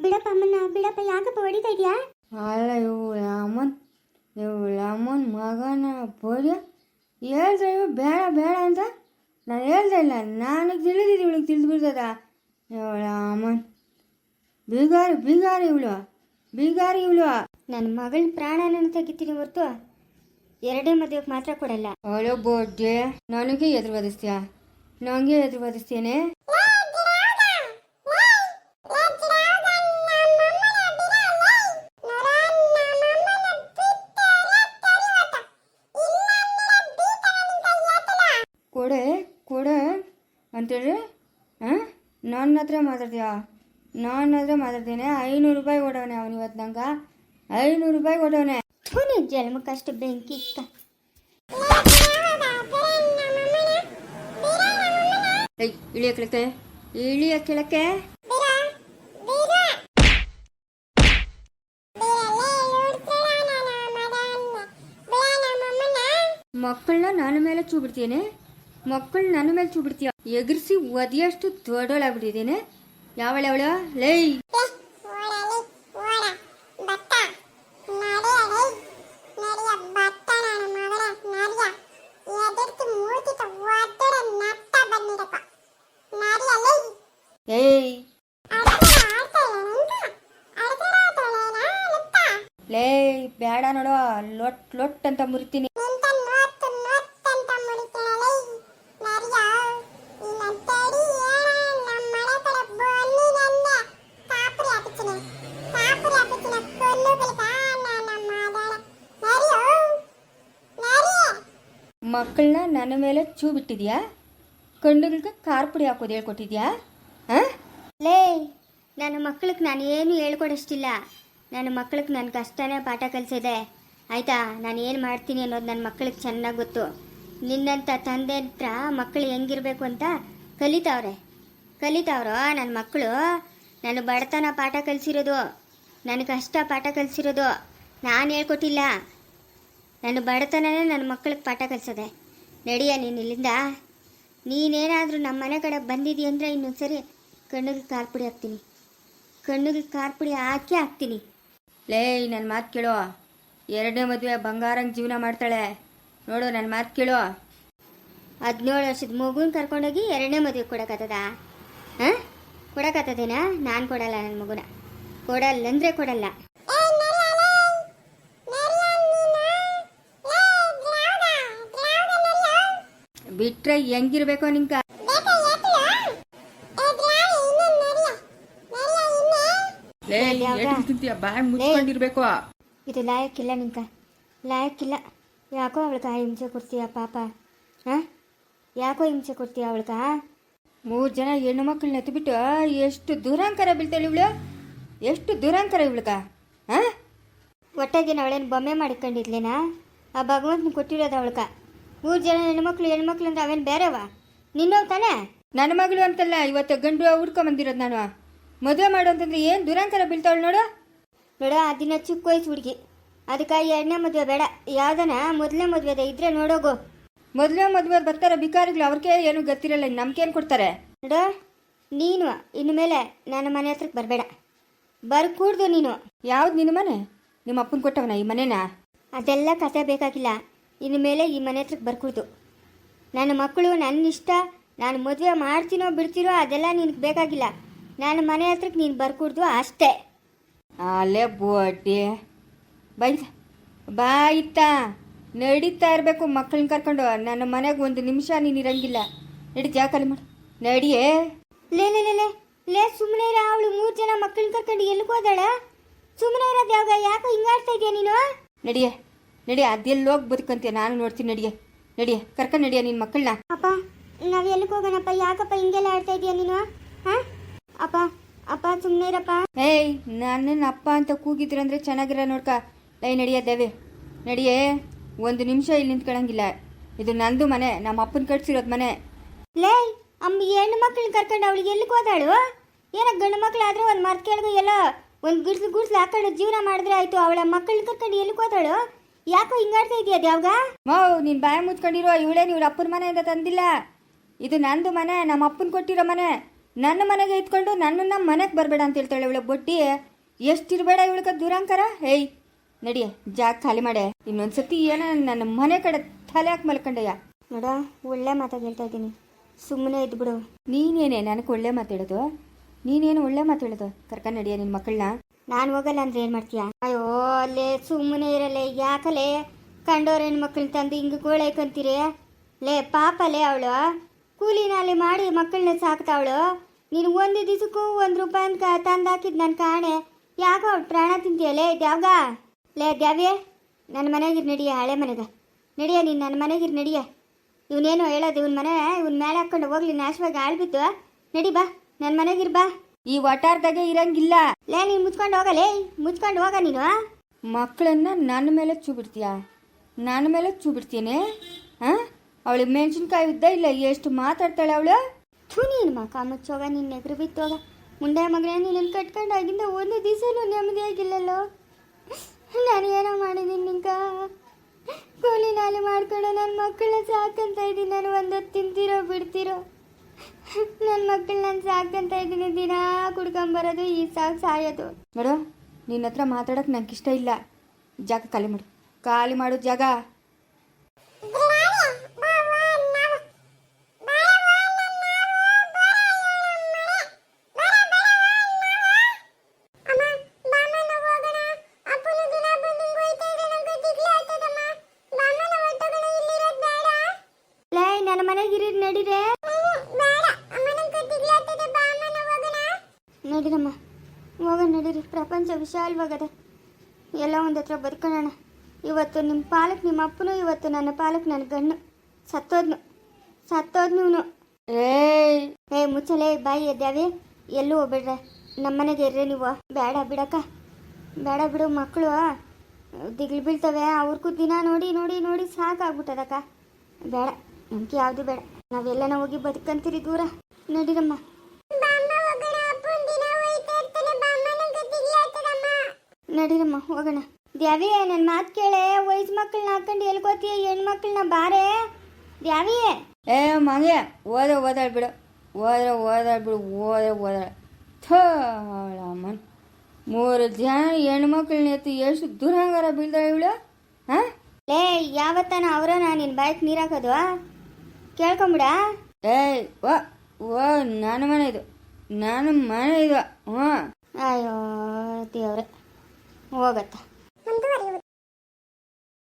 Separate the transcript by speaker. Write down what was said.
Speaker 1: ಬಿಡಪ್ಪ ಅಮ್ಮನ್ನ ಬಿಡಪ್ಪ, ಯಾಕಪ್ಪ ಹೊಡಿತಾ ಇದೆಯಾ?
Speaker 2: ಅಲ್ಲ ಇವಳ ಅಮ್ಮನ ಮಗನ ಪೋಡಿಯ ಹೇಳ್ದೆ ಇವು ಬೇಡ ಬೇಡ ಅಂತ ನಾನು ಹೇಳ್ದೆ ಇಲ್ಲ. ನನಗೆ ತಿಳಿದಿದ್ದು ಇವಳಿಗೆ ತಿಳಿದು ಬಿಡ್ತದ. ಇವಳ ಅಮ್ಮನ್ ಬೀಗಾರಿ ಇವಳು.
Speaker 1: ನನ್ನ ಮಗಳ ಪ್ರಾಣನ ತೆಗಿತೀನಿ ಹೊರ್ತು ಎರಡೇ ಮದುವೆಗೆ ಮಾತ್ರ ಕೊಡಲ್ಲ.
Speaker 2: ಅವಳು ಬೋಡ್ಡೆ ನನಗೆ ಎದುರು ಬದಿಸ್ತೀಯ? ನನಗೆ ಎದುರು ಬದಿಸ್ತೇನೆ. ಕೊಡೆ ಅಂತೇಳಿ ನನ್ನ ಹತ್ರ ಮಾತಾಡ್ತೀಯ? ನಾನು ಹತ್ರ ಮಾತಾಡ್ತೇನೆ. 500 ರೂಪಾಯಿ ಕೊಡವನೆ ಅವನು ಇವತ್ತು. ನಂಗೆ 500 ರೂಪಾಯಿ ಕೊಡವನೆ.
Speaker 1: ಜನ್ಮಕ್ಕಷ್ಟು ಬೆಂಕಿ ಇಕ್ಕ.
Speaker 2: ಇಳಿಯ ಕೆಳಕ್ಕೆ ಮಕ್ಕಳನ್ನ ನನ್ನ ಮೇಲೆ ಚೂ ಬಿಡ್ತೀನಿ. ಮಕ್ಕಳು ನನ್ನ ಮೇಲೆ ಚೂ ಬಿಡ್ತೀಯ? ಎಗರಿಸಿ ಒದಿಯಷ್ಟು ದೊಡ್ಡೋಳಾಗ್ಬಿಟ್ಟಿದ್ದೇನೆ. ಯಾವಳವಳು ಲೈ? ಏಯ್ ಲೇ ಬೇಡ ನೋಡು, ಲೊಟ್ ಅಂತ ಮುರಿತೀನಿ. ಮಕ್ಕಳನ್ನ ನನ್ನ ಮೇಲೆ ಚೂ ಬಿಟ್ಟಿದ್ಯಾ? ಕಣ್ಣುಗಳಿಗೆ ಖಾರ ಪುಡಿ ಹಾಕೋದು ಹೇಳ್ಕೊಟ್ಟಿದ್ಯಾ?
Speaker 1: ಲೇ, ನನ್ನ ಮಕ್ಕಳಿಗೆ ನಾನು ಏನು ಹೇಳ್ಕೊಡಷ್ಟಿಲ್ಲ. ನನ್ನ ಮಕ್ಕಳಿಗೆ ನನ್ನ ಕಷ್ಟನೇ ಪಾಠ ಕಲಿಸಿದೆ ಆಯಿತಾ. ನಾನು ಏನು ಮಾಡ್ತೀನಿ ಅನ್ನೋದು ನನ್ನ ಮಕ್ಕಳಿಗೆ ಚೆನ್ನಾಗಿ ಗೊತ್ತು. ನಿನ್ನಂಥ ತಂದೆ ಹತ್ರ ಮಕ್ಕಳು ಹೆಂಗಿರಬೇಕು ಅಂತ ಕಲಿತಾವ್ರೋ ನನ್ನ ಮಕ್ಕಳು. ನನ್ನ ಬಡತನ ಪಾಠ ಕಲಿಸಿರೋದು, ನನ್ನ ಕಷ್ಟ ಪಾಠ ಕಲಿಸಿರೋದು ನಾನು ಹೇಳ್ಕೊಟ್ಟಿಲ್ಲ. ನನ್ನ ಬಡತನನೇ ನನ್ನ ಮಕ್ಕಳಿಗೆ ಪಾಠ ಕಲಿಸೋದೆ. ನಡಿಯ ನೀನು ಇಲ್ಲಿಂದ. ನೀನೇನಾದರೂ ನಮ್ಮ ಮನೆ ಕಡೆ ಬಂದಿದ್ದೀಯ ಅಂದರೆ ಇನ್ನೊಂದು ಸರಿ ಕಣ್ಣಿಗೆ ಖಾರ ಪುಡಿ ಹಾಕ್ತೀನಿ. ಕಣ್ಣಿಗೆ ಖಾರ ಪುಡಿ ಹಾಕ್ತೀನಿ.
Speaker 2: ಲೇ ನನ್ನ ಮಾತು ಕೇಳೋ. 2ನೇ ಮದುವೆ ಬಂಗಾರಂಗೆ ಜೀವನ ಮಾಡ್ತಾಳೆ ನೋಡು. ನನ್ನ ಮಾತು ಕೇಳೋ.
Speaker 1: 17 ವರ್ಷದ ಮಗುನ ಕರ್ಕೊಂಡೋಗಿ 2ನೇ ಮದುವೆ ಕೊಡೋಕ್ಕತ್ತದ? ಕೊಡೋಕ್ಕತ್ತದೇನಾ? ನಾನು ಕೊಡಲ್ಲ. ನನ್ನ ಮಗುನ ಕೊಡಲ್ಲಂದ್ರೆ ಕೊಡಲ್ಲ.
Speaker 2: ಬಿಟ್ರೆ ಹೆಂಗಿರ್ಬೇಕೋ ನಿಂಕ?
Speaker 1: ಇದು ಲಾಯಕ್ಕಿಲ್ಲ ನಿಂಕ, ಲಾಯಕ್ಕಿಲ್ಲ. ಯಾಕೋ ಅವಳ್ಕ ಹಿಂಸೆ ಕೊಡ್ತೀಯ ಪಾಪ? ಯಾಕೋ ಹಿಂಸೆ ಕೊಡ್ತೀಯ ಅವಳ್ಕ?
Speaker 2: 3 ಜನ ಹೆಣ್ಣು ಮಕ್ಕಳನ್ನ ಎತ್ತಿಬಿಟ್ಟು ಎಷ್ಟು ದುರಂಕಾರ ಬೀಳ್ತಾಳೆ ಇವಳು. ಎಷ್ಟು ದುರಂಕಾರ ಇವಳ್ಕ.
Speaker 1: ಒಟ್ಟಾಗಿ ಅವಳೇನು ಬೊಮ್ಮೆ ಮಾಡಿಕೊಂಡಿದ್ಲೇನಾ? ಆ ಭಗವಂತನ ಕೊಟ್ಟಿರೋದು ಅವಳ್ಕ. 3 ಜನ ಹೆಣ್ಮಕ್ಳು ಅಂದ್ರೆ ಅವೇನು ಬೇರೆವಾ? ನಿನ್ನವ್ ತಾನೆ?
Speaker 2: ನನ್ನ ಮಗಳು ಅಂತಲ್ಲ, ಇವತ್ತು ಗಂಡು ಹುಡ್ಕೊಂಬಂದಿರೋದು ನಾನು. ಮದುವೆ ಮಾಡು ಅಂತಂದ್ರೆ ಏನು ದುರಂಕಾರ ಬೀಳ್ತಾವಳು ನೋಡು.
Speaker 1: ಆ ದಿನ ಚಿಕ್ಕ ವಯಸ್ಸು ಹುಡುಗಿ, ಅದಕ್ಕೆ 2ನೇ ಮದುವೆ ಬೇಡ. ಯಾವ್ದನ 1ನೇ ಮದುವೆ ಇದ್ರೆ ನೋಡೋಗು.
Speaker 2: 1ನೇ ಮದುವೆ ಬರ್ತಾರೆ ಭಿಕಾರಿಗಳು, ಅವ್ರಿಗೆ ಏನು ಗೊತ್ತಿರಲ್ಲ. ನಮ್ಗೇನು ಕೊಡ್ತಾರೆ
Speaker 1: ನೀನು ಇನ್ನು ಮೇಲೆ ನನ್ನ ಮನೆ ಹತ್ರಕ್ಕೆ ಬರಬೇಡ. ಬರ್ಕೂಡ್ದು ನೀನು.
Speaker 2: ಯಾವ್ದು ನಿನ್ನ ಮನೆ? ನಿಮ್ಮ ಅಪ್ಪನ ಕೊಟ್ಟವನ ಈ ಮನೆನಾ?
Speaker 1: ಅದೆಲ್ಲ ಕತೆ ಬೇಕಾಗಿಲ್ಲ. ಇನ್ನು ಮೇಲೆ ಈ ಮನೆ ಹತ್ರಕ್ಕೆ ಬರ್ಕೂಡ್ದು. ನನ್ನ ಮಕ್ಕಳು ನನ್ನ ಇಷ್ಟ. ನಾನು ಮದುವೆ ಮಾಡ್ತೀನೋ ಬಿಡ್ತೀನೋ ಅದೆಲ್ಲ ನಿನಗೆ ಬೇಕಾಗಿಲ್ಲ. ನನ್ನ ಮನೆ ಹತ್ರಕ್ಕೆ ನೀನು ಬರ್ಕೂಡ್ದು ಅಷ್ಟೇ.
Speaker 2: ಅಲ್ಲೇ ಬೋಟಿ ಬಾಯ್ತಾ ನಡೀತಾ ಇರಬೇಕು ಮಕ್ಕಳನ್ನ ಕರ್ಕೊಂಡು. ನನ್ನ ಮನೆಗೆ 1 ನಿಮಿಷ ನೀನು ಇರಂಗಿಲ್ಲ. ನಡಿ ಜಾಕಲಿ ಮಾಡು. ನಡಿಯೇ.
Speaker 1: ಲೇ ಸುಮ್ಮನೆ ಇರ. ಅವಳು 3 ಜನ ಮಕ್ಕಳನ್ನ ಕರ್ಕೊಂಡು ಎಲ್ಲಿಗೆ ಹೋದಾಳ? ಸುಮ್ಮನೆ ಇರೋದು ಯಾವಾಗ? ಯಾಕೋ ಹಿಂಗಾಡ್ತಾ ಇದೆಯಾ ನೀನು?
Speaker 2: ನಡಿ ಅದೆಲ್ಲಿ ಹೋಗಿ ಬದುಕಂತೀಯ ನಾನು ನೋಡ್ತೀನಿ. ನಡಿಯೇ ಕರ್ಕೊಂಡು ನಡಿಯ ನಿನ್ನ ಮಕ್ಕಳನ್ನ.
Speaker 1: ಅಪ್ಪ ನಾವು ಎಲ್ಲಿಗೆ ಹೋಗೋಣಪ್ಪ? ಯಾಕಪ್ಪ ಹಿಂಗೆಲ್ಲ ಆಡ್ತಾ ಇದೆಯಾ ನೀನು? ಅಪ್ಪ ಸುಮ್ಮನೆ ಇರಪ್ಪ.
Speaker 2: ಏಯ್ ನನ್ನನ್ನು ಅಪ್ಪ ಅಂತ ಕೂಗಿದ್ರಂದ್ರೆ ಚೆನ್ನಾಗಿರ ನೋಡ್ಕ. ನಡಿಯ ದೇವಿ ನಡಿಯೇ. 1 ನಿಮಿಷ ಇಲ್ಲಿ ನಿಂತ್ಕೊಳ್ಳಂಗಿಲ್ಲ. ಇದು ನಂದು ಮನೆ, ನಮ್ಮ ಅಪ್ಪನ ಕಟ್ಸಿರೋದು ಮನೆ.
Speaker 1: ಲೇ ಅಮ್ಮ ಹೆಣ್ಣು ಮಕ್ಕಳನ್ನ ಕರ್ಕೊಂಡು ಅವಳಿಗೆ ಎಲ್ಲಿಗೆ ಹೋದಾಳು? ಏನೋ ಗಂಡು ಮಕ್ಕಳಾದ್ರೆ ಒಂದು ಮರ್ತ್ ಕೆಳಗೆ ಎಲ್ಲ ಒಂದು ಗುಡ್ಸ್ಲು ಹಾಕೊಂಡು ಜೀವನ ಮಾಡಿದ್ರೆ ಆಯ್ತು. ಅವಳ ಮಕ್ಕಳನ್ನ ಕರ್ಕೊಂಡು ಎಲ್ಲಿಗೆ ಹೋದಾಳು? ಯಾಕೋ ಹಿಂಗಾಡ್ತಾ ಇದೆಯಾ ಯಾವಾಗ?
Speaker 2: ನೀನು ಬಾಯಿ ಮುಚ್ಕೊಂಡಿರೋ. ಇವಳೇ ಇವ್ರ ಅಪ್ಪನ ಮನೆಯಿಂದ ತಂದಿಲ್ಲ. ಇದು ನಂದು ಮನೆ, ನಮ್ಮ ಅಪ್ಪನ ಕೊಟ್ಟಿರೋ ಮನೆ. ನನ್ನ ಮನೆಗೆ ಇದ್ಕೊಂಡು ನನ್ನನ್ನು ಮನೆಗೆ ಬರಬೇಡ ಅಂತ ಹೇಳ್ತಾಳೆ ಇವಳು ಬೊಟ್ಟಿ. ಎಷ್ಟಿರಬೇಡ ಇವಳಿಗೆ ದುರಂಕಾರ. ಹೇಯ್ ನಡಿಯ, ಜಾಗ ಖಾಲಿ ಮಾಡೆ. ಇನ್ನೊಂದ್ಸತಿ ಏನೋ ನನ್ನ ಮನೆ ಕಡೆ ತಲೆ ಹಾಕಿ ಮಲ್ಕೊಂಡಯ್ಯ.
Speaker 1: ನೋಡ, ಒಳ್ಳೆ ಮಾತಾಗಿ ಹೇಳ್ತಾ ಇದ್ದೀನಿ, ಸುಮ್ಮನೆ ಇದ್ಬಿಡು.
Speaker 2: ನೀನೇನೆ ನನಗೆ ಒಳ್ಳೆ ಮಾತಾಡೋದು? ನೀನೇನು ಒಳ್ಳೆ ಮಾತಾಡೋದು? ಕರ್ಕೊಂಡು ನಡಿಯ ನಿನ್ನ ಮಕ್ಕಳನ್ನ.
Speaker 1: ನಾನು ಹೋಗಲ್ಲ ಅಂದ್ರೆ ಏನು ಮಾಡ್ತೀಯ? ಅಯ್ಯೋ ಅಲ್ಲೇ ಸುಮ್ಮನೆ ಇರಲ್ಲೇ, ಯಾಕಲೇ ಕಂಡೋರ್ ಹೆಣ್ಮಕ್ಳನ್ನ ತಂದು ಹಿಂಗೆ ಗೋಳೈಕಂತೀರಿ? ಲೇ ಪಾಪಲೇ ಅವಳು ಕೂಲಿ ನಾಲಿ ಮಾಡಿ ಮಕ್ಕಳನ್ನ ಸಾಕ್ತಾವಳು. ನೀನು ಒಂದು ದಿವಸಕ್ಕೂ ₹1 ಅಂತ ತಂದು ಹಾಕಿದ್ ನನ್ನ ಕಾಣೆ. ಯಾಕೋ ಅವಳು ಪ್ರಾಣ ತಿಂತೀಯಲೇ ದ್ಯಾವ್ಗ? ಲೇ ದ್ಯಾವ್ಯೆ, ನನ್ನ ಮನೆಗಿರ್ ನಡಿಯ, ಹಳೆ ಮನೆಗೆ ನಡಿಯ. ನೀನು ನನ್ನ ಮನೆಗಿರ್ ನಡಿಯ. ಇವನೇನು ಹೇಳೋದು, ಇವನ ಮನೆ ಇವನ್ ಮೇಲೆ ಹಾಕ್ಕೊಂಡು ಹೋಗ್ಲಿ, ನಾಶವಾಗಿ ಆಳ್ಬಿತ್ತು. ನಡಿ ಬಾ, ನನ್ನ ಮನೆಗಿರ್ ಬಾ.
Speaker 2: ಈ ಒಟ್ಟಾರ್ದಾಗೆ ಇರಂಗಿಲ್ಲ.
Speaker 1: ಲೇ ನೀನು ಮುಚ್ಕೊಂಡು ಹೋಗಲೇ, ಮುಚ್ಕೊಂಡು ಹೋಗ ನೀನು.
Speaker 2: ಮಕ್ಕಳನ್ನ ನನ್ನ ಮೇಲೆ ಚೂ ಬಿಡ್ತೀಯಾ? ನನ್ನ ಮೇಲೆ ಚೂ ಬಿಡ್ತೀನಿ? ಹಾಂ, ಅವಳಿಗೆ ಮೆಣಸಿನ್ಕಾಯಿ ಇದ್ದ ಇಲ್ಲ, ಎಷ್ಟು ಮಾತಾಡ್ತಾಳೆ ಅವಳು.
Speaker 1: ಥೂ, ನೀನು ಮಕ್ಕ ಮುಚ್ಚೋಗ, ನಿನ್ನ ಎದುರು ಬಿತ್ತೋಗ. ಮುಂಡೆ ಮಗನೇ, ನೀನು ಕಟ್ಕೊಂಡಾಗಿಂದ ಒಂದು ದಿವಸನೂ ನೆಮ್ಮದಿಯಾಗಿಲ್ಲಲ್ಲೋ. ನಾನು ಏನೋ ಮಾಡಿದ್ದೀನಿ ನಿಂಕ? ಕೂಲಿ ನಾಲಿ ಮಾಡ್ಕೊಂಡು ನನ್ನ ಮಕ್ಕಳನ್ನ ಸಾಕಂತ ಇದ್ದೀನಿ. ನಾನು ಒಂದೊತ್ತು ತಿಂತೀರೋ ಬಿಡ್ತೀರೋ, ನನ್ನ ಮಕ್ಕಳು ನಾನು ಸಾಕಂತ ಇದ್ದೀನಿ. ದಿನ ಕುಡ್ಕೊಂಬರೋದು, ಈ ಸಾಯೋದು.
Speaker 2: ನೋಡು, ನಿನ್ನ ಹತ್ರ ಮಾತಾಡೋಕೆ ನಂಗೆ ಇಷ್ಟ ಇಲ್ಲ. ಜಾಗ ಖಾಲಿ ಮಾಡು, ಖಾಲಿ ಮಾಡು ಜಾಗ.
Speaker 1: ಲೇ ನನ್ನ ಮನೆಗಿರಿ ನಡೀರೆ. ನಡೀರಮ್ಮ, ಹೋಗೋಣ ನಡೀರಿ. ಪ್ರಪಂಚ ವಿಶಾಲವಾಗದ, ಎಲ್ಲ ಒಂದು ಹತ್ರ ಬದುಕೊಳ್ಳೋಣ. ಇವತ್ತು ನಿಮ್ಮ ಪಾಲಕ್ ನಿಮ್ಮ ಅಪ್ಪನು, ಇವತ್ತು ನನ್ನ ಪಾಲಕ್ ನನ್ನ ಗಣ್ಣು. ಸತ್ತೋದ್ನು ಇವನು. ಏ ಮುಚ್ಚಲೇ ಬಾಯಿ ಎದ್ಯಾವೆ, ಎಲ್ಲೂ ಹೋಗ್ಬೇಡ್ರೆ, ನಮ್ಮನೆಗೆ ಇರ್ರೆ ನೀವು. ಬೇಡ ಬಿಡಕ್ಕ, ಬೇಡ ಬಿಡು. ಮಕ್ಕಳು ದಿಗ್ಲು ಬೀಳ್ತವೆ, ಅವ್ರಿಗೂ ದಿನ ನೋಡಿ ನೋಡಿ ನೋಡಿ ಸಾಕಾಗ್ಬಿಟ್ಟದಕ್ಕ. ಬೇಡ, ನಮ್ಗೆ ಯಾವುದು ಬೇಡ. ನಾವೆಲ್ಲನ ಹೋಗಿ ಬದುಕಂತೀರಿ ದೂರ. ನಡೀರಮ್ಮ. ನಡೀರಮ್ಮ ಹೋಗೋಣ. ದ್ಯಾವಿ, ನನ್ನ ಮಾತು ಕೇಳೆ. ವಯಸ್ಸು ಮಕ್ಕಳನ್ನ ಹಾಕೊಂಡು ಎಲ್ಕೋತೀಯ, ಹೆಣ್ಮಕ್ಳನ್ನ ಬಾರೆ. ದ್ಯಾವಿ,
Speaker 2: ಏ ಮಗ, ಓದಾಡ್ಬಿಡು, ಓದಾಡ್ಬಿಡು. ಥಮ್ಮನ್ 3 ಜನ ಹೆಣ್ಮಕ್ಳನ್ನ ಎತ್ತು ಎಷ್ಟು ದುರಂಗಾರ ಬೀಳ್ದಾಳೆ ಇವಳು. ಹಾಂ,
Speaker 1: ಲೇ ಯಾವತ್ತನ ಅವರ ನಿನ್ನ ಬಾಯ್ಗೆ ನೀರು ಹಾಕೋದು ಕೇಳ್ಕೊಂಬಿಡ.
Speaker 2: ಏಯ್ ಓ ನನ್ನ ಮನೆ ಇದು, ನನ್ನ ಮನೆ ಇದು. ಹ್ಞೂ.
Speaker 1: ಅಯ್ಯೋ ದೇವ್ರೆ, ಹೋಗತ್ತ.